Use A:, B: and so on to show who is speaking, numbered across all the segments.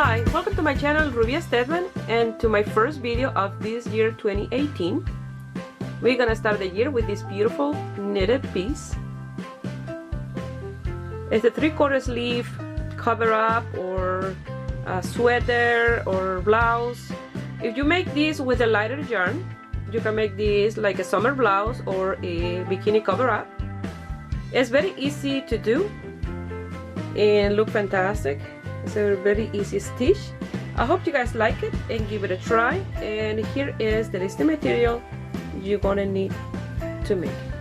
A: Hi, welcome to my channel Rubia Stedman and to my first video of this year 2018. We're gonna start the year with this beautiful knitted piece. It's a 3/4 sleeve cover up or a sweater or blouse. If you make this with a lighter yarn, you can make this like a summer blouse or a bikini cover up. It's very easy to do and look fantastic. It's a very easy stitch. I hope you guys like it and give it a try. And here is the list of material you're gonna need to make it.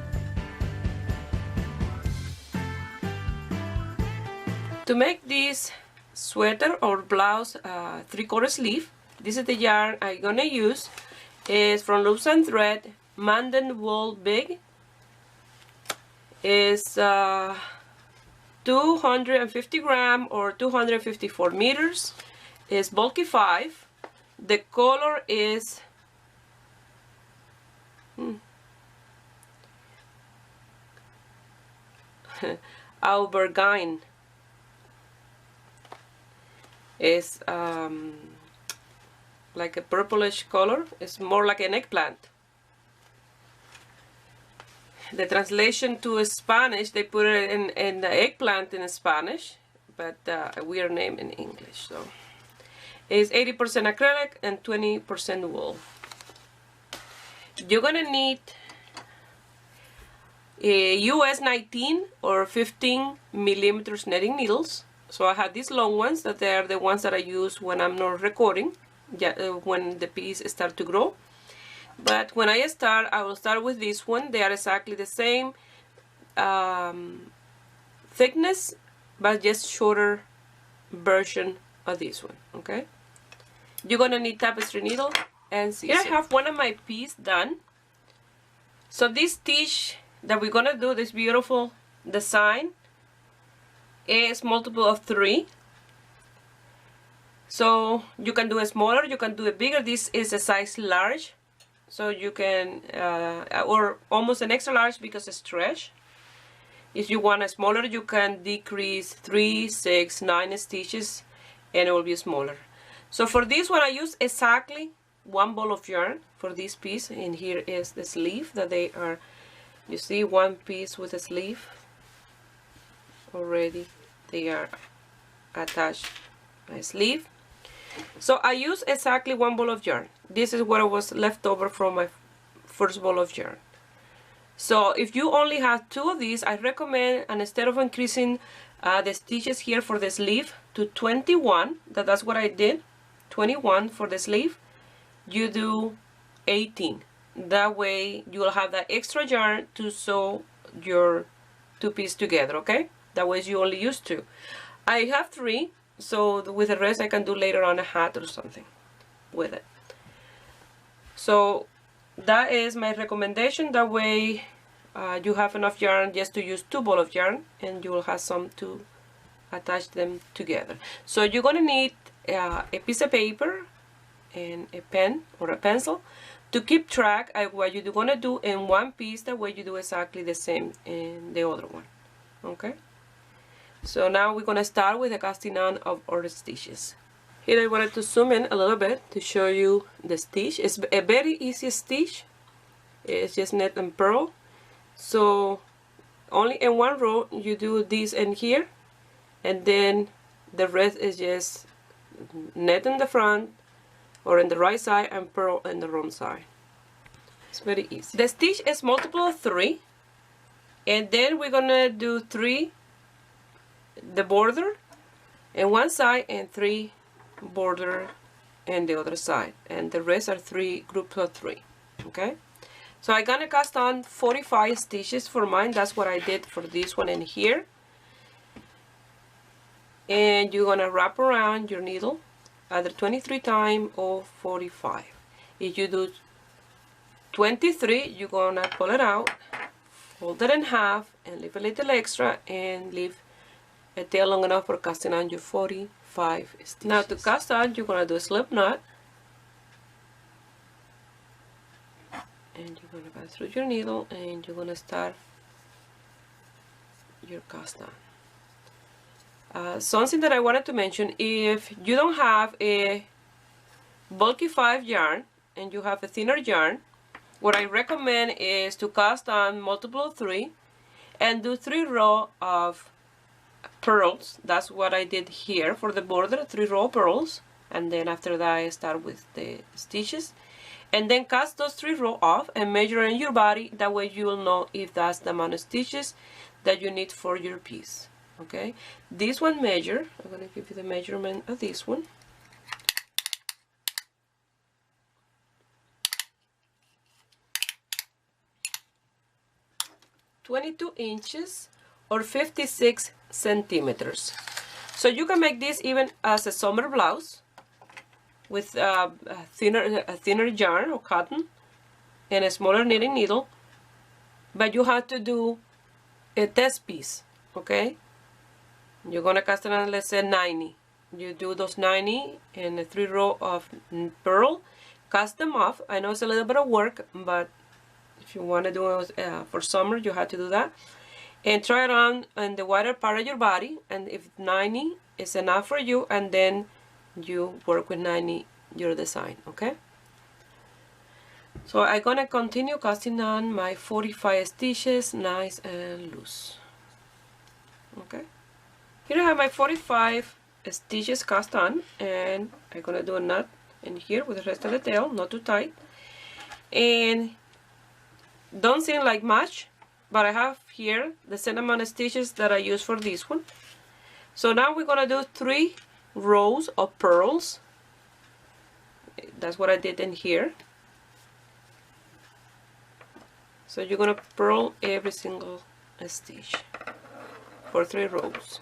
A: To make this sweater or blouse 3/4 sleeve, this is the yarn I'm gonna use. It's from Loops and Thread, Manden Wool Big. It's 250 gram or 254 meters. It's bulky 5. The color is aubergine. It's like a purplish color. It's more like an eggplant. The translation to Spanish, they put it in the eggplant in Spanish, but a weird name in English. So it's 80% acrylic and 20% wool. You're gonna need a US 19 or 15 millimeters netting needles. So I have these long ones that they are the ones that I use when I'm not recording, when the piece starts to grow. But when I start, I will start with this one. They are exactly the same thickness, but just shorter version of this one, okay? You're gonna need tapestry needle and scissors. Here I have one of my pieces done. So this stitch that we're gonna do, this beautiful design, is multiple of 3. So you can do it smaller, you can do it bigger. This is a size large. So you can, or almost an extra large because it's stretch. If you want a smaller, you can decrease 3, 6, 9 stitches and it will be smaller. So for this one, I use exactly 1 ball of yarn for this piece. And here is the sleeve that they are, you see, one piece with a sleeve. Already they are attached my sleeve. So I use exactly 1 ball of yarn. This is what was left over from my first ball of yarn. So if you only have 2 of these, I recommend, and instead of increasing the stitches here for the sleeve to 21, that's what I did, 21 for the sleeve, you do 18. That way you will have that extra yarn to sew your 2 pieces together, okay? That way you only use 2. I have 3. So with the rest I can do later on a hat or something with it. So that is my recommendation. That way you have enough yarn just to use 2 balls of yarn and you will have some to attach them together. So you're going to need a piece of paper and a pen or a pencil to keep track of what you're going to do in one piece. That way you do exactly the same in the other one. Okay? So now we're going to start with the casting on of our stitches. Here I wanted to zoom in a little bit to show you the stitch. It's a very easy stitch. It's just net and purl. So only in 1 row you do this in here, and then the rest is just net in the front or in the right side and purl in the wrong side. It's very easy. The stitch is multiple of 3, and then we're gonna do 3 the border in one side and 3 border in the other side, and the rest are 3 groups of 3. Okay, so I'm gonna cast on 45 stitches for mine. That's what I did for this one in here. And you're gonna wrap around your needle either 23 times or 45. If you do 23, you're gonna pull it out, fold it in half and leave a little extra and leave a tail long enough for casting on your 45 stitches. Now to cast on, you're going to do a slip knot. And you're going to pass through your needle and you're going to start your cast on. Something that I wanted to mention, if you don't have a bulky 5 yarn and you have a thinner yarn, what I recommend is to cast on multiple of 3 and do 3 rows of pearls. That's what I did here for the border, 3 row of pearls, and then after that I start with the stitches, and then cast those 3 rows off and measure in your body. That way you will know if that's the amount of stitches that you need for your piece. Okay, this one measure, I'm going to give you the measurement of this one. (22 inches) or 56 centimeters. So you can make this even as a summer blouse with a thinner yarn or cotton and a smaller knitting needle, but you have to do a test piece. Okay, you're gonna cast it on, let's say 90. You do those 90 in a 3 row of pearl, cast them off. I know it's a little bit of work, but if you want to do it for summer, you have to do that. And try it on the wider part of your body, and if 90 is enough for you, and then you work with 90 your design. Okay, so I'm gonna continue casting on my 45 stitches nice and loose. Okay, here I have my 45 stitches cast on, and I'm gonna do a knot in here with the rest of the tail, not too tight, and don't seem like much, but I have here the same amount of stitches that I use for this one. So now we're gonna do 3 rows of pearls. That's what I did in here. So you're gonna purl every single stitch for 3 rows.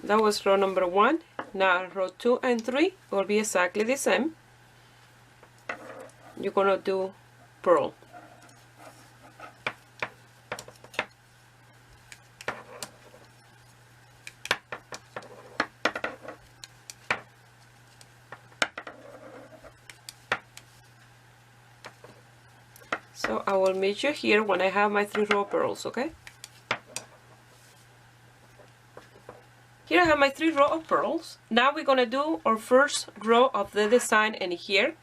A: That was row number 1. Now row 2 and 3 will be exactly the same. You're gonna do purl. So I will meet you here when I have my 3 row pearls, okay? Here I have my 3 row of pearls. Now we're gonna do our first row of the design in here,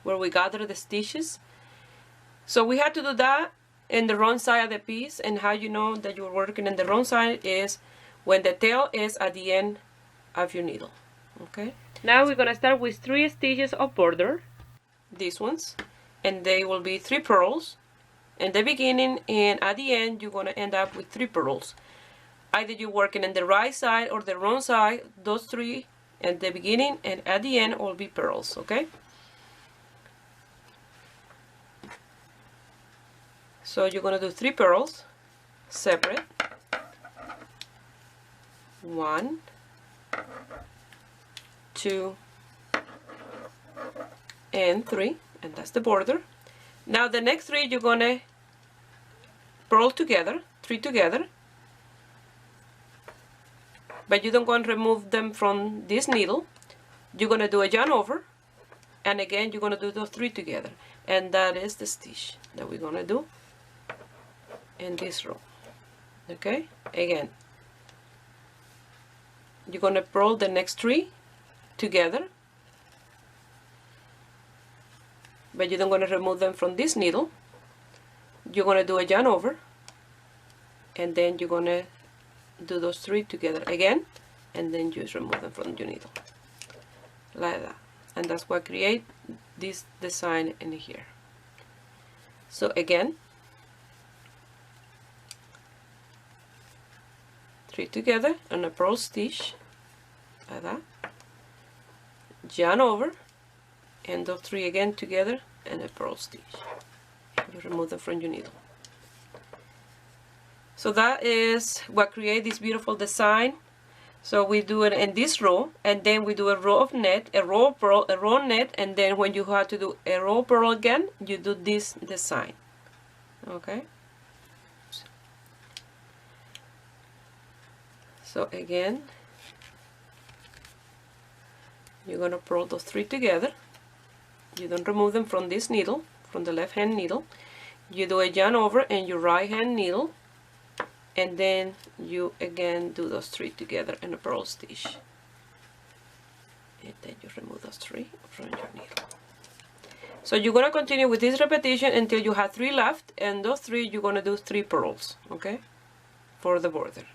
A: where we gather the stitches. So we have to do that in the wrong side of the piece, and how you know that you're working in the wrong side is when the tail is at the end of your needle. Okay. Now we're gonna start with 3 stitches of border, these ones, and they will be 3 pearls in the beginning, and at the end you're gonna end up with 3 pearls. Either you're working in the right side or the wrong side, those 3 at the beginning and at the end will be pearls, okay? So you're gonna do 3 pearls separate. 1, 2, and 3, and that's the border. Now the next 3 you're gonna purl together, 3 together, but you don't want to remove them from this needle. You're gonna do a yarn over, and again you're gonna do those 3 together, and that is the stitch that we're gonna do in this row. Okay, again you're gonna purl the next 3 together, but you don't want to remove them from this needle. you're gonna do a yarn over, and then you're gonna do those 3 together again, and then just remove them from your needle like that. And that's what create this design in here. So again, 3 together and a purl stitch like that, yarn over, and those 3 again together and a purl stitch. You remove them from your needle. So that is what create this beautiful design. So we do it in this row, and then we do a row of net, a row of purl, a row of net, and then when you have to do a row of purl again, you do this design. Okay. So again, you're gonna purl those 3 together. You don't remove them from this needle, from the left hand needle. You do a yarn over in your right hand needle, and then you again do those 3 together in a purl stitch, and then you remove those 3 from your needle. So you're gonna continue with this repetition until you have 3 left, and those 3 you're gonna do 3 purls, okay, for the border.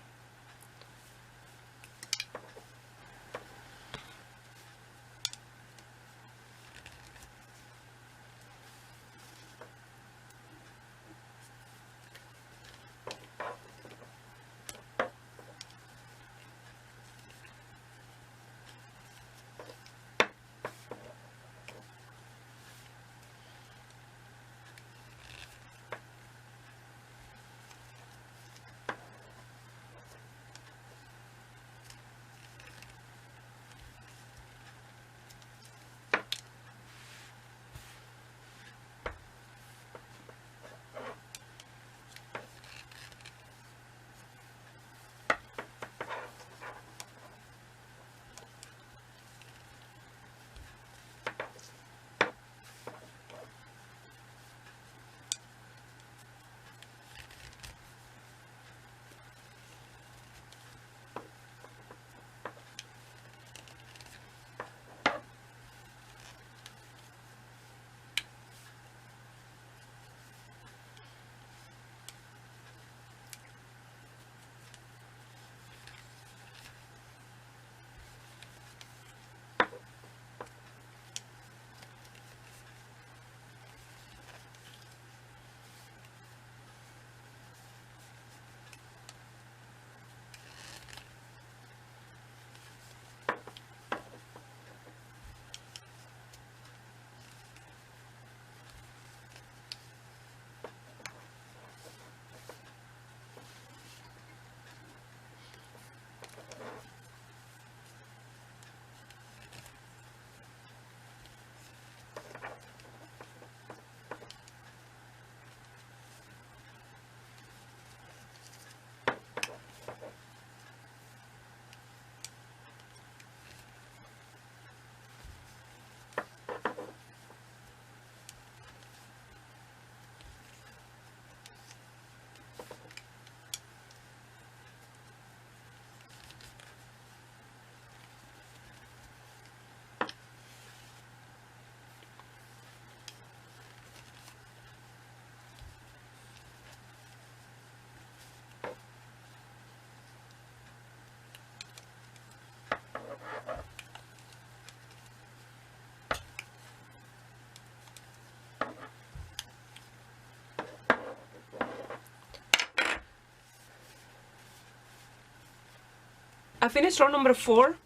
A: I finished row number 4.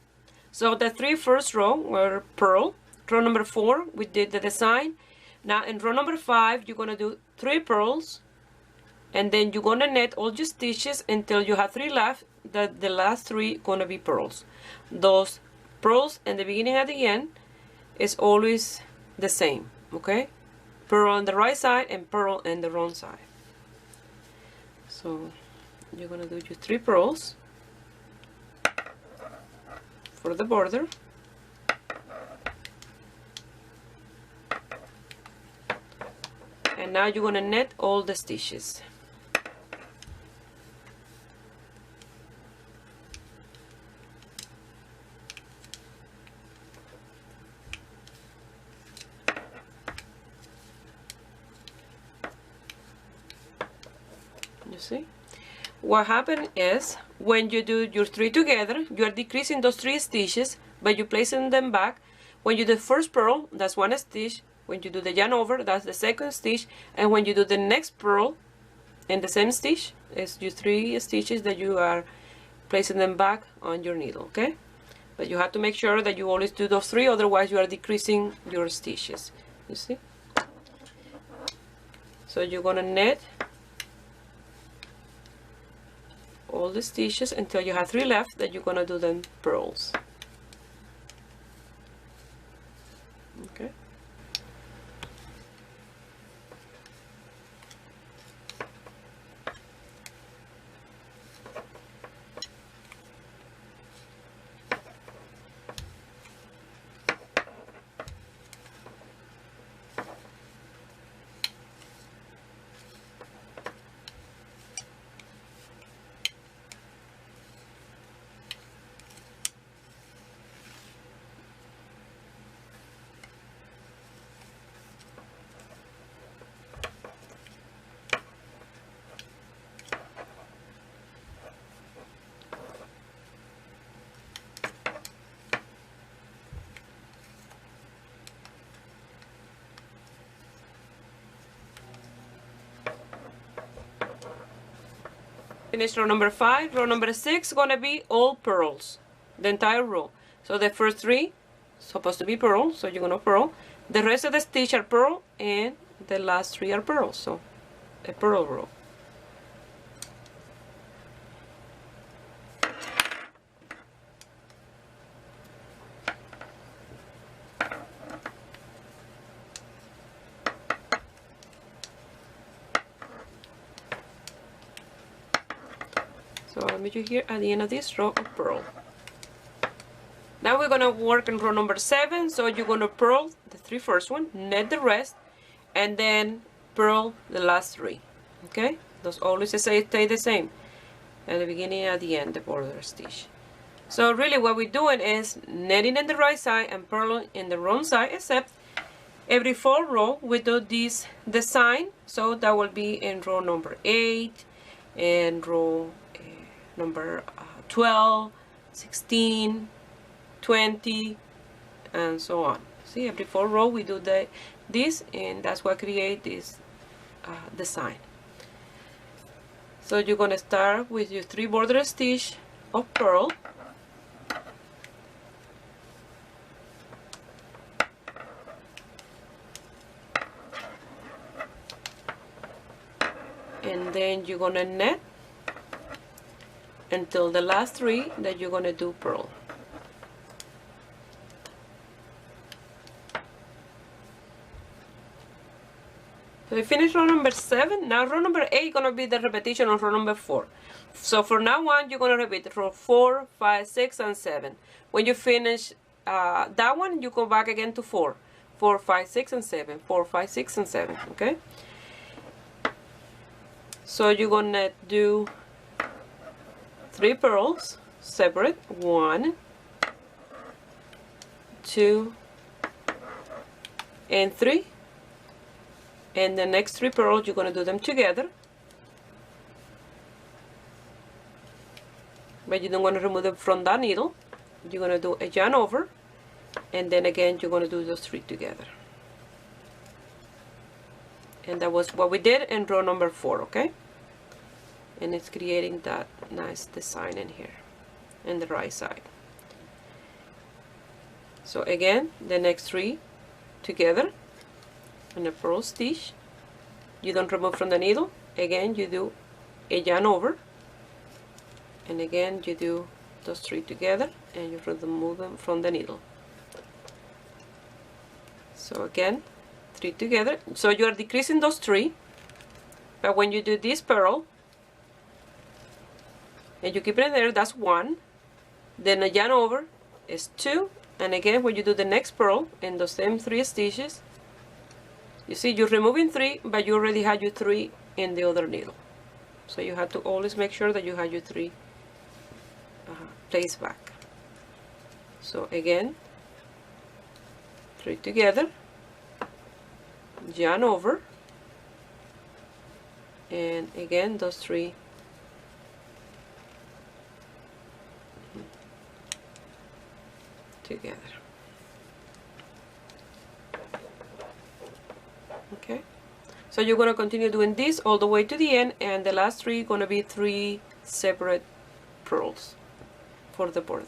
A: So the 3 first row were purl. Row number 4 we did the design. Now in row number 5 you're gonna do 3 purls, and then you're gonna net all your stitches until you have 3 left. The last 3 gonna be purls. Those purls in the beginning and the end is always the same, okay? Purl on the right side and purl on the wrong side. So you're gonna do your 3 purls for the border, and now you're gonna net all the stitches. see what happened is when you do your 3 together, you are decreasing those 3 stitches, but you're placing them back. When you do the first purl, that's 1 stitch. When you do the yarn over, that's the second stitch. And when you do the next purl in the same stitch, it's your 3 stitches that you are placing them back on your needle, okay? But you have to make sure that you always do those 3, otherwise you are decreasing your stitches, you see? So you're gonna knit all the stitches until you have 3 left, that you're gonna do them purls. Okay. Finish row number 5. Row number 6 gonna be all purls, the entire row. So the first 3 supposed to be purl, so you're gonna purl. The rest of the stitch are purl, and the last 3 are purls, so a purl row. So I'll meet you here at the end of this row of purl. Now we're gonna work in row number 7. So you're gonna purl the 3 first one, knit the rest, and then purl the last 3. Okay, those always stay the same at the beginning and at the end, the border stitch. So really what we're doing is knitting in the right side and purling in the wrong side, except every 4 row we do this design. So that will be in row number 8 and row number 12, 16, 20, and so on. See, every 4 row we do this, and that's what create this design. So you're gonna start with your 3 border stitch of purl, and then you're gonna knit until the last 3 that you're gonna do purl. So we finish row number 7. Now row number 8 gonna be the repetition of row number 4. So for now on, you're gonna repeat row 4, 5, 6, and 7. When you finish that one, you go back again to 4, 4, 5, 6, and 7, 4, 5, 6, and 7. Okay. So you're gonna do 3 purls separate, 1, 2, and 3, and the next 3 purls you're going to do them together, but you don't want to remove them from that needle. You're going to do a yarn over, and then again you're going to do those 3 together. And that was what we did in row number 4. Okay, and it's creating that nice design in here in the right side. So again, the next 3 together in a purl stitch. You don't remove from the needle. Again, you do a yarn over, and again you do those 3 together, and you remove them from the needle. So again, 3 together. So you are decreasing those 3, but when you do this purl and you keep it there, that's 1. Then a yarn over is 2, and again when you do the next purl in those same 3 stitches, you see you're removing 3, but you already had your 3 in the other needle. So you have to always make sure that you have your 3 placed back. So again, 3 together, yarn over, and again those 3 together. Okay, so you're going to continue doing this all the way to the end, and the last 3 going to be 3 separate purls for the border.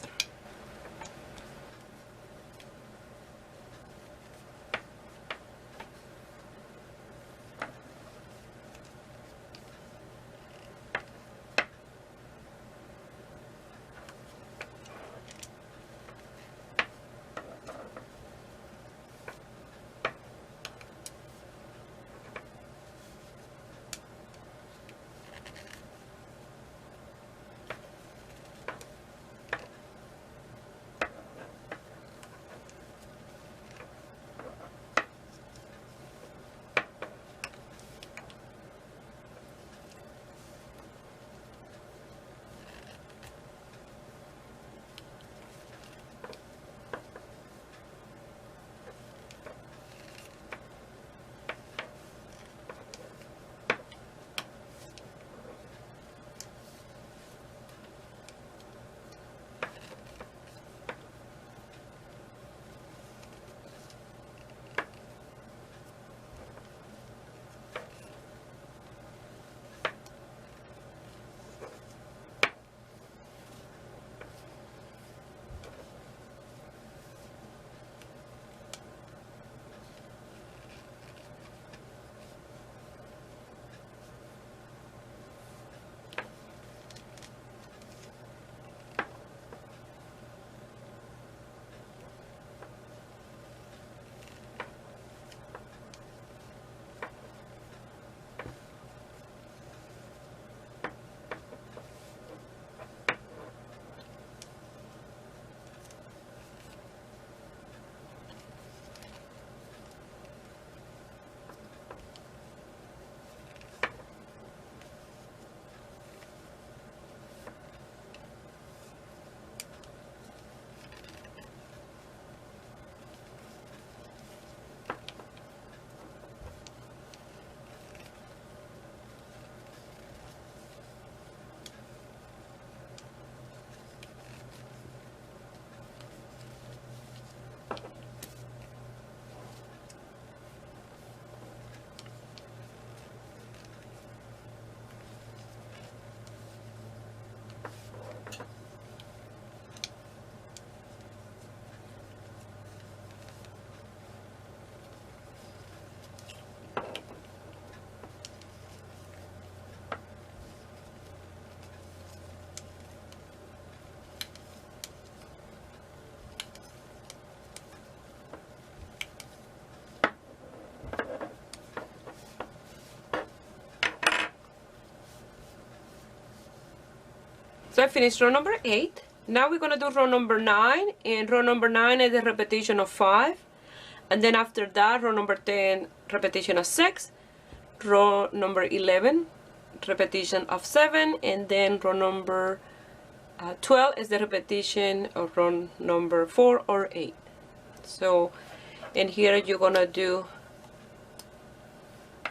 A: So I finished row number 8. Now we're going to do row number 9, and row number 9 is a repetition of 5, and then after that row number 10 repetition of 6, row number 11 repetition of 7, and then row number 12 is the repetition of row number 4 or 8. So in here you're going to do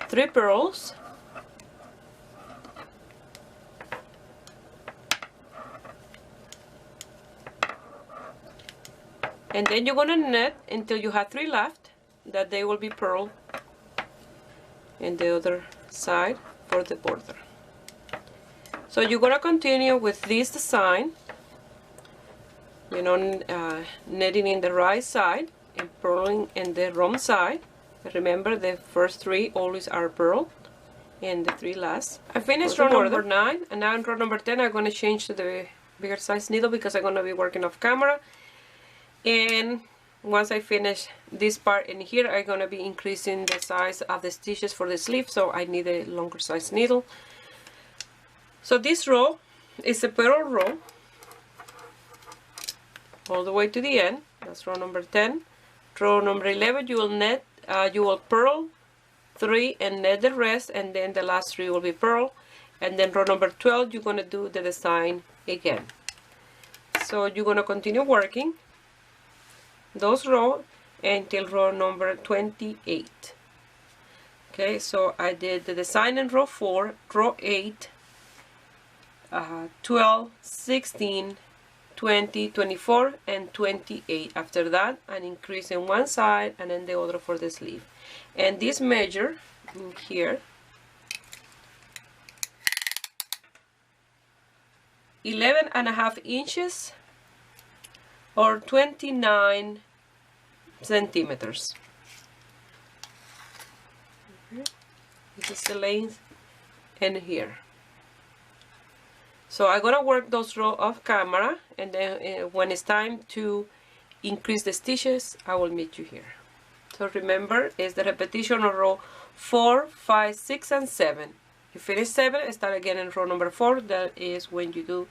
A: 3 purls, and then you're going to knit until you have 3 left, that they will be purl in the other side for the border. So you're going to continue with this design, you know, knitting in the right side and purling in the wrong side. Remember, the first 3 always are purl, and the 3 last. I finished row number 9, and now in row number 10 I'm going to change to the bigger size needle because I'm going to be working off camera. And once I finish this part in here, I'm going to be increasing the size of the stitches for the sleeve, so I need a longer size needle. So this row is a purl row all the way to the end. That's row number 10. Row number 11 you will knit, you will purl 3 and knit the rest, and then the last 3 will be purl, and then row number 12 you're going to do the design again. So you're going to continue working those rows until row number 28. Okay, so I did the design in row 4, row 8, 12, 16, 20, 24, and 28. After that, an increase in one side and then the other for the sleeve. And this measure in here, 11.5 inches or 29 centimeters. This is the length and here. So I'm gonna work those rows off camera, and then when it's time to increase the stitches, I will meet you here. So remember, it's the repetition of row 4, 5, 6, and 7. You finish 7, start again in row number 4. That is when you do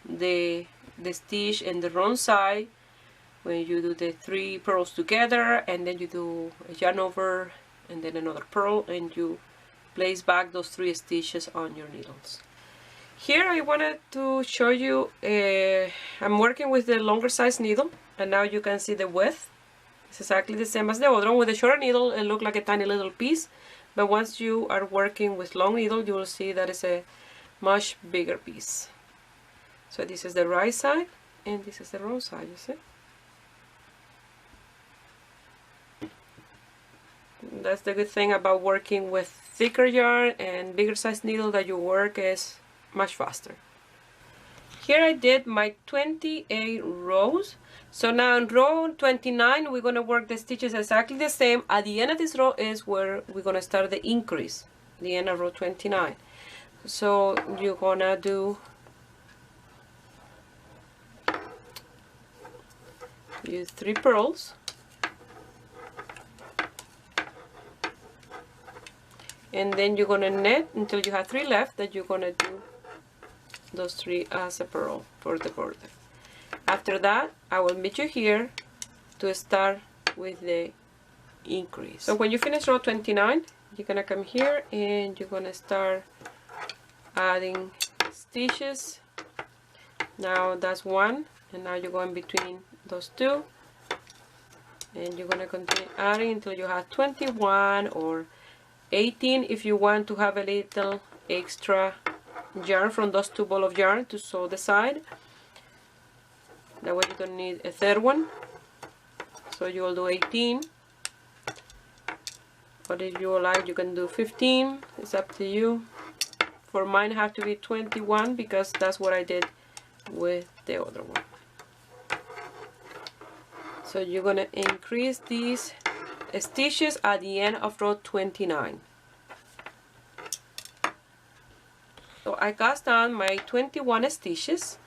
A: the stitch in the wrong side, when you do the 3 pearls together, and then you do a yarn over and then another pearl, and you place back those 3 stitches on your needles. Here I wanted to show you, I'm working with the longer size needle, and now you can see the width. It's exactly the same as the other one. With the shorter needle, it looks like a tiny little piece, but once you are working with long needle, you will see that it's a much bigger piece. So this is the right side, and this is the wrong side, you see? That's the good thing about working with thicker yarn and bigger size needle, that your work is much faster. Here I did my 28 rows. So now in row 29 we're going to work the stitches exactly the same. At the end of this row is where we're going to start the increase, the end of row 29. So you're going to do use 3 pearls, and then you're going to knit until you have 3 left, that you're going to do those 3 as a pearl for the border. After that, I will meet you here to start with the increase. So when you finish row 29, you're going to come here and you're going to start adding stitches. Now that's 1, and now you're going between those 2, and you're going to continue adding until you have 21 or 18 if you want to have a little extra yarn from those 2 balls of yarn to sew the side. That way you don't need a third one. So you will do 18, but if you like, you can do 15. It's up to you. For mine, I have to be 21 because that's what I did with the other one. So you're going to increase these stitches at the end of row 29. So I cast down my 21 stitches,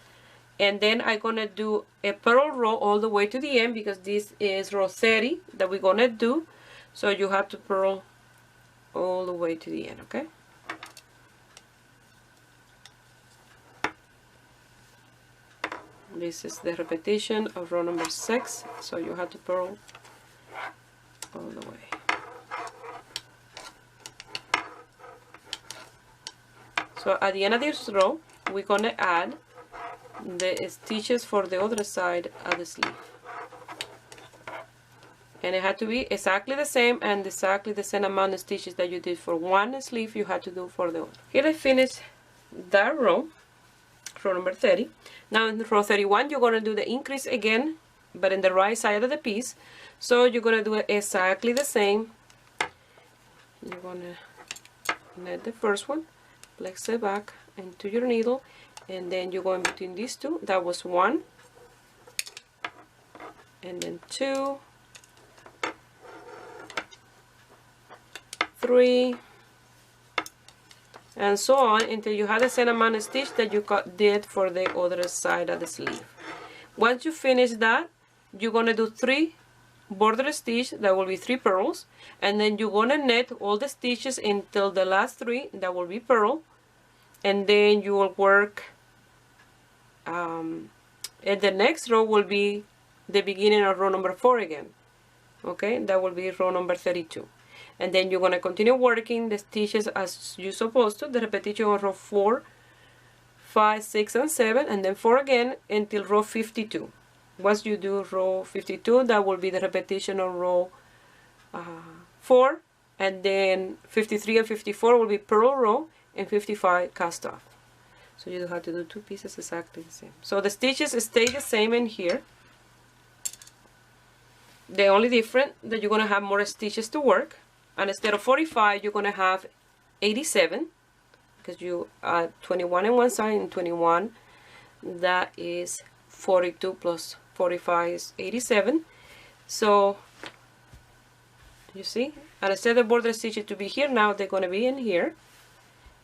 A: and then I'm going to do a purl row all the way to the end, because this is row 30 that we're going to do. So you have to purl all the way to the end, okay? This is the repetition of row number 6, so you have to purl all the way. So at the end of this row, we're going to add the stitches for the other side of the sleeve. And it had to be exactly the same, and exactly the same amount of stitches that you did for one sleeve you had to do for the other. Here I finished that row number 30. Now in row 31 you're going to do the increase again, but in the right side of the piece. So you're going to do it exactly the same. You're going to knit the first one, flex it back into your needle, and then you're going between these 2. That was 1, and then 2, 3, and so on until you have the same amount of stitch that you did for the other side of the sleeve. Once you finish that, you're going to do 3 border stitch, that will be 3 pearls, and then you're going to knit all the stitches until the last 3, that will be pearl, and then you will work and the next row will be the beginning of row number 4 again. Okay, that will be row number 32. And then you're going to continue working the stitches as you're supposed to, the repetition of row 4, 5, 6, and 7, and then 4 again until row 52. Once you do row 52, that will be the repetition of row 4, and then 53 and 54 will be purl row, and 55 cast off. So you have to do 2 pieces exactly the same. So the stitches stay the same in here. The only difference that you're going to have more stitches to work, and instead of 45 you're going to have 87, because you add 21 on one side and 21, that is 42 plus 45 is 87. So you see, and instead of border stitches to be here, now they're going to be in here,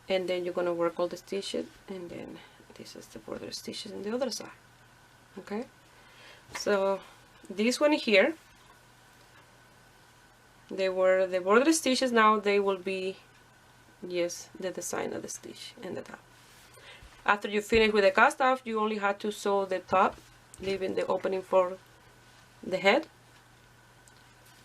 A: and then you're going to work all the stitches, and then this is the border stitches on the other side. Okay, so this one here, they were the border stitches. Now they will be, yes, the design of the stitch in the top. After you finish with the cast off, you only have to sew the top, leaving the opening for the head,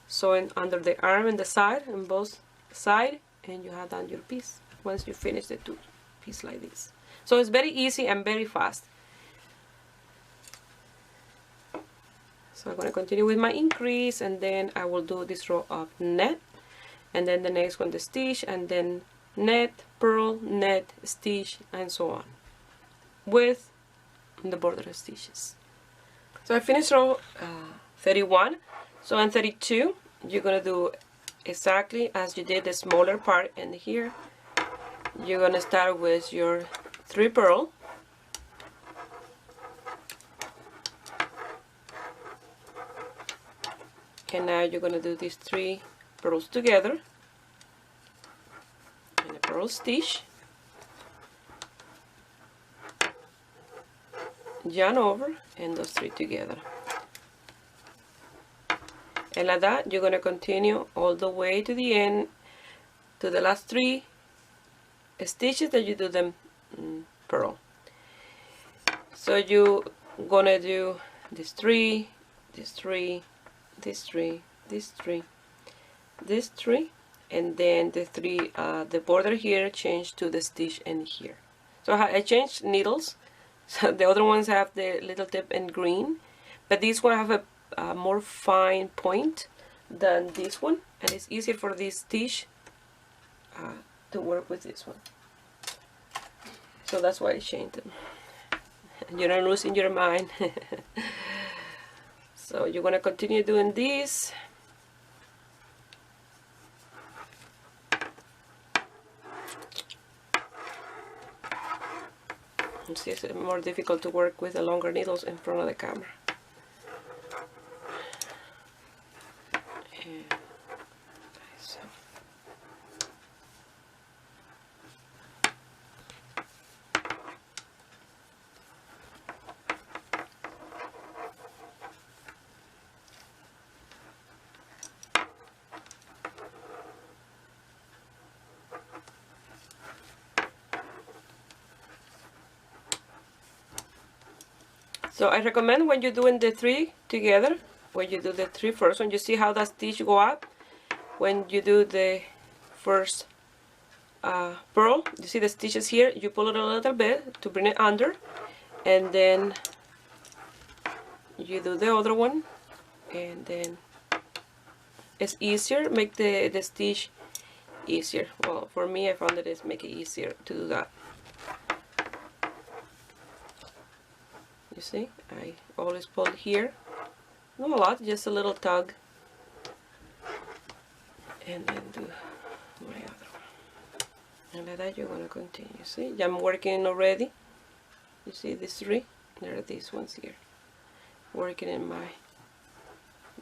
A: sewing under the arm and the side, and both sides, and you have done your piece once you finish the 2 pieces like this. So it's very easy and very fast. So I'm going to continue with my increase, and then I will do this row of net, and then the next one the stitch, and then net, purl, net, stitch, and so on with the border stitches. So I finished row 31. So in 32 you're going to do exactly as you did the smaller part in here. You're going to start with your 3 purl, and now you're going to do these 3 purls together and a purl stitch, yarn over, and those 3 together. And like that you're going to continue all the way to the end, to the last 3 stitches that you do them purl. So you're going to do this 3, this 3, this 3, this 3, this 3, and then the 3 the border here changed to the stitch in here. So I changed needles. So the other ones have the little tip in green, but this one have a more fine point than this one, and it's easier for this stitch to work with this one. So that's why I changed them. You're not losing your mind. So you're going to continue doing this. See, it's more difficult to work with the longer needles in front of the camera. And so. So I recommend when you're doing the 3 together, when you do the 3 first, when you see how that stitch go up, when you do the first purl, you see the stitches here, you pull it a little bit to bring it under, and then you do the other one, and then it's easier, make the stitch easier. Well, for me, I found that it's make it easier to do that. You see, I always pull here, not a lot, just a little tug, and then do my other one. And like that you're going to continue. See, I'm working already. You see these 3? There are these ones here. Working in my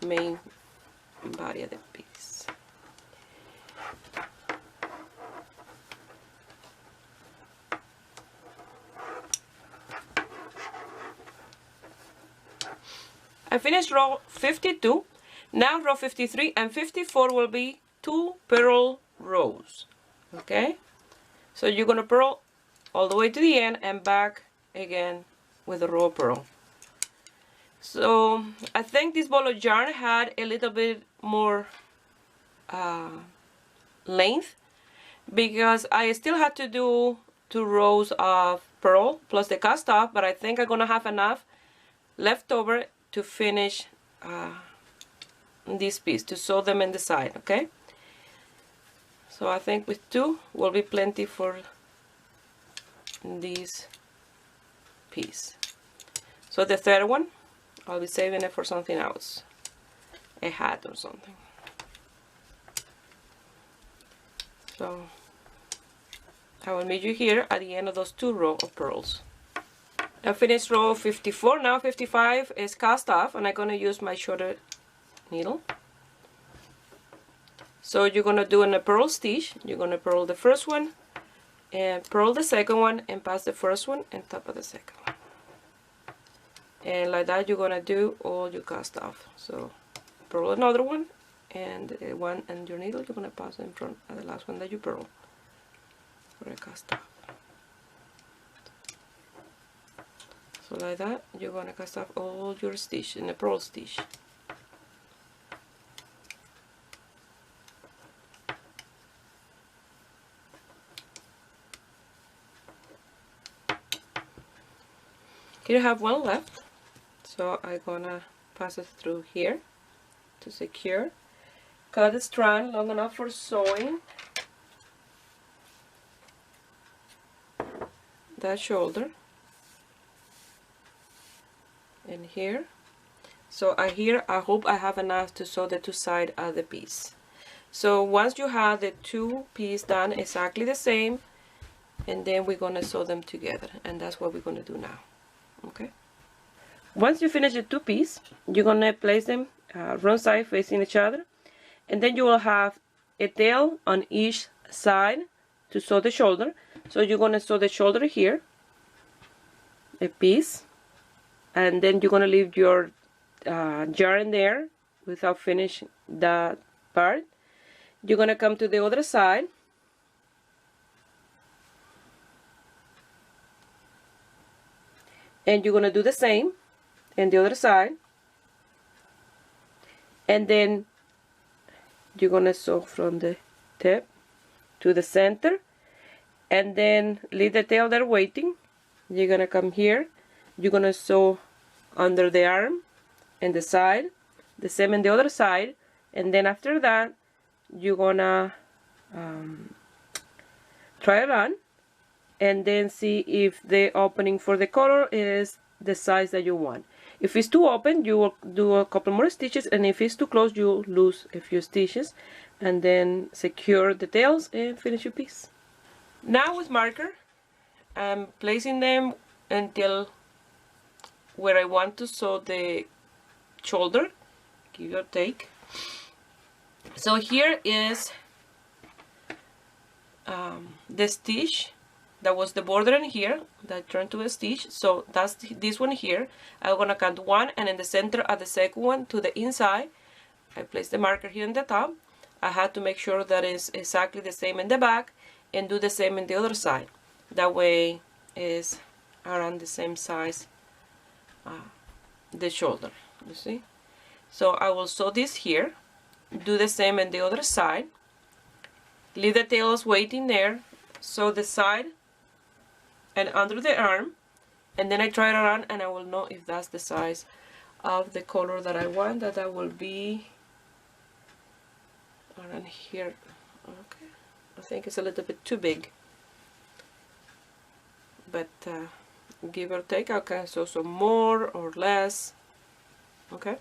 A: main body of the piece. I finished row 52. Now row 53 and 54 will be 2 purl rows. Okay, so you're gonna purl all the way to the end and back again with a row of purl. So I think this ball of yarn had a little bit more length, because I still had to do 2 rows of purl plus the cast off, but I think I'm gonna have enough left over to finish this piece, to sew them in the side. Okay, So I think with 2 will be plenty for this piece. So the third one, I'll be saving it for something else, a hat or something. So I will meet you here at the end of those 2 rows of pearls. I finished row 54. Now 55 is cast off, and I'm going to use my shorter needle. So you're going to do in a purl stitch. You're going to purl the first one and purl the second one and pass the first one on top of the second one. And like that you're going to do all your cast off. So purl another one, and the one and your needle you're going to pass in front of the last one that you purl for a cast off. So like that you're going to cast off all your stitch in a purl stitch. Here I have one left, so I'm gonna pass it through here to secure. Cut the strand long enough for sewing that shoulder and here. So I hope I have enough to sew the 2 sides of the piece. So once you have the 2 pieces done exactly the same, and then we're gonna sew them together, and that's what we're gonna do now. Okay. Once you finish the 2 pieces, you're gonna place them wrong side facing each other, and then you will have a tail on each side to sew the shoulder. So you're gonna sew the shoulder here, a piece, and then you're gonna leave your yarn there without finishing that part. You're gonna come to the other side, and you're gonna do the same in the other side, and then you're gonna sew from the tip to the center, and then leave the tail there waiting. You're gonna come here, you're gonna sew under the arm and the side, the same in the other side, and then after that you're gonna try it on and then see if the opening for the color is the size that you want. If it's too open, you will do a couple more stitches, and if it's too close, you'll lose a few stitches, and then secure the tails and finish your piece. Now with marker, I'm placing them until where I want to sew the shoulder, give or take. So here is the stitch that was the border in here that turned to a stitch. So that's this one here. I'm gonna count 1, and in the center of the second one to the inside I place the marker here in the top. I had to make sure that it's exactly the same in the back, and do the same in the other side. That way is around the same size the shoulder, you see. So I will sew this here, do the same in the other side, leave the tails waiting there, sew the side and under the arm, and then I try it around, and I will know if that's the size of the color that I want. That will be around here. Okay, I think it's a little bit too big, but give or take I can sew some more or less. Okay.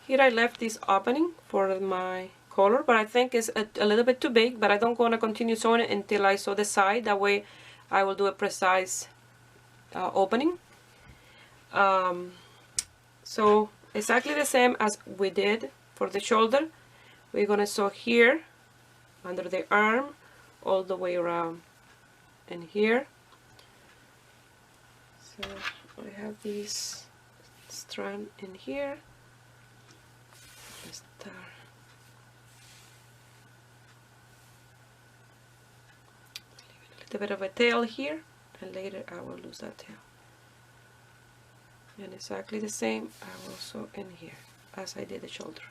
A: Here I left this opening for my collar, but I think it's a little bit too big, but I don't want to continue sewing it until I sew the side. That way I will do a precise opening. So exactly the same as we did for the shoulder. We're going to sew here under the arm all the way around and here. So I have this strand in here. Let's start. Leave a little bit of a tail here, and later I will lose that tail. And exactly the same I will sew in here as I did the shoulder.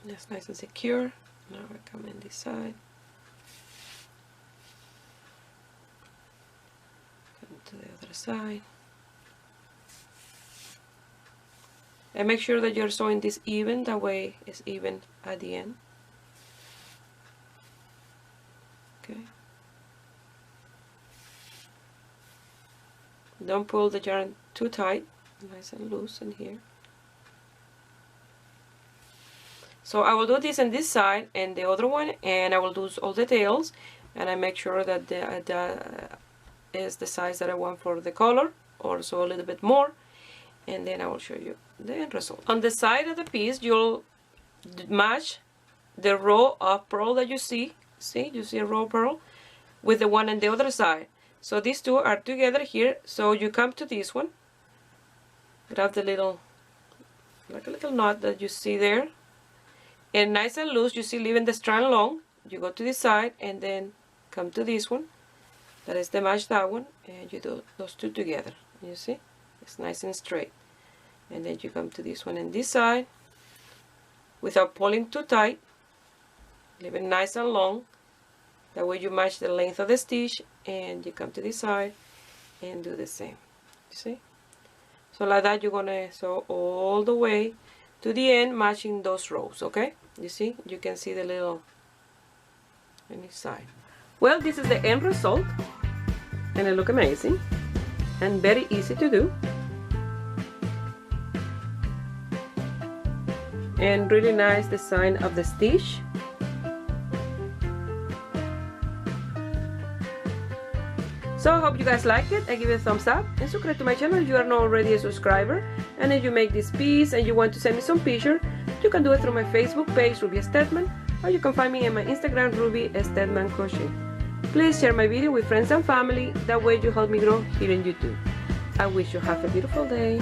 A: That's nice and secure. Now I come in this side. Come to the other side. And make sure that you're sewing this even, that way it's even at the end. Okay. Don't pull the yarn too tight, nice and loose in here. So I will do this on this side and the other one, and I will do all the tails, and I make sure that that is the size that I want for the collar, or so a little bit more, and then I will show you the end result. On the side of the piece, you'll match the row of pearl that you see. See, you see a row of pearl with the one on the other side. So these two are together here. So you come to this one, grab the little, like a little knot that you see there, and nice and loose. You see, leaving the strand long. You go to this side and then come to this one. That is the match, that one, and you do those two together. You see, it's nice and straight. And then you come to this one and this side without pulling too tight. Leave it nice and long. That way you match the length of the stitch, and you come to this side and do the same. You see? So like that, you're gonna sew all the way to the end, matching those rows. Okay? You see? You can see the little on each side. Well, this is the end result, and it looks amazing and very easy to do, and really nice design of the stitch. So I hope you guys like it. I give it a thumbs up and subscribe to my channel if you are not already a subscriber. And if you make this piece and you want to send me some picture, you can do it through my Facebook page, Ruby Stedman, or you can find me on my Instagram, Ruby Stedman Crochet. Please share my video with friends and family. That way you help me grow here in YouTube. I wish you have a beautiful day.